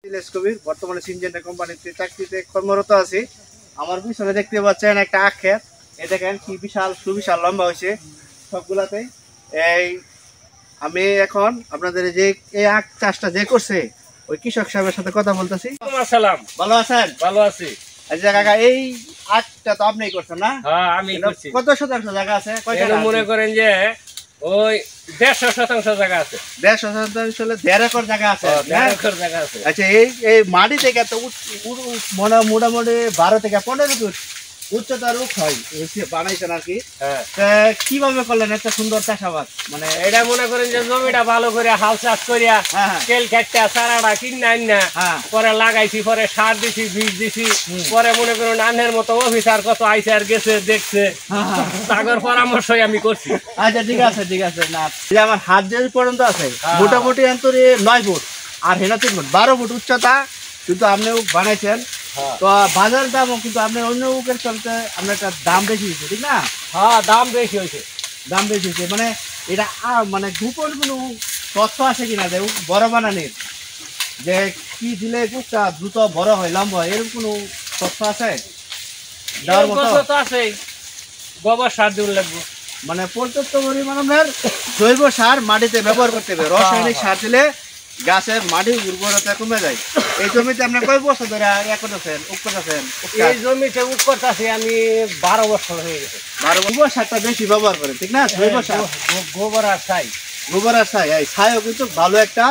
ইলিয়াস কবির বর্তমানে সিনজেন্টা কোম্পানিতে চাকরিতে কর্মরত আছি। আমার পিছনে দেখতে পাচ্ছেন একটা আখ ক্ষেত। এই দেখেন কি বিশাল সুবিশাল লম্বা হয়েছে সবগুলাতে। এই আমি এখন আপনাদের যে এই আখ চাষটা যে করছে ওই কৃষক সাহেবের সাথে কথা বলতেছি। সালাম। ভালো আছেন? ভালো আছি। আচ্ছা কাকা, এই আখটা তো আপনিই করছেন না? হ্যাঁ, আমি করছি। কত শতাংশ জায়গা আছে? মনে করেন যে ওই 150% জায়গা আছে। 150 শতাংশ হলে 1.5 একর জায়গা আছে। 1.5 একর জায়গা আছে। আচ্ছা, এই মাটি থেকে তো মোটামুটি 12 থেকে 15 ফুট উচ্চতার রূপ হয় বানাইছেন আর কি। কিভাবে করলেন এত সুন্দর চাষাবাদ? মানে এটা মনে করেন যে জমিটা ভালো করে হাল চাষ করিয়া তেল খেটটা চারাটা কিনা আইনা পরে লাগাইছি, পরে সার দিছি, বীজ দিছি, পরে মনে করেন আনের মতো অফিসার কত আইসে আর গেছে দেখছে, তাগর পরামর্শই আমি করছি। আচ্ছা ঠিক আছে ঠিক আছে। না যে আমার হাত যে পর্যন্ত আছে মোটামুটি অন্তরে 9 ফুট আর হেনা 3 ফুট 12 ফুট উচ্চতা কিন্তু আপনিও বানাইছেন। তো বাজার দামও কিন্তু আপনার অন্য বুকের চলতে আপনার একটা দাম বেশি হয়েছে, ঠিক না? হ্যাঁ, দাম বেশি হয়েছে। দাম বেশি হয়েছে মানে এটা মানে গোপন কোনো তথ্য আছে কিনা যে বড় বানানির যে কি দিলে কুকটা দ্রুত বড় হয় লম্বা হয়, এরকম কোনো তথ্য আছে? আছে, গোবর সার দিন লাগবে। মানে পর্যাপ্ত পরিমাণ আপনার জৈব সার মাটিতে ব্যবহার করতে হবে। রাসায়নিক সার দিলে গাছের মাটির উর্বরতা কমে যায়। এই জমিতে আপনার কয় বছর ধরে করতেছেন? এই জমিতে করতেছি আমি 12 বছর হয়ে গেছে। 12 গোবর সারটা বেশি ব্যবহার করে, ঠিক না? জৈব সার, গোবর আর ছাই। গোবর আর ছাই, এই ছাইও কিন্তু ভালো একটা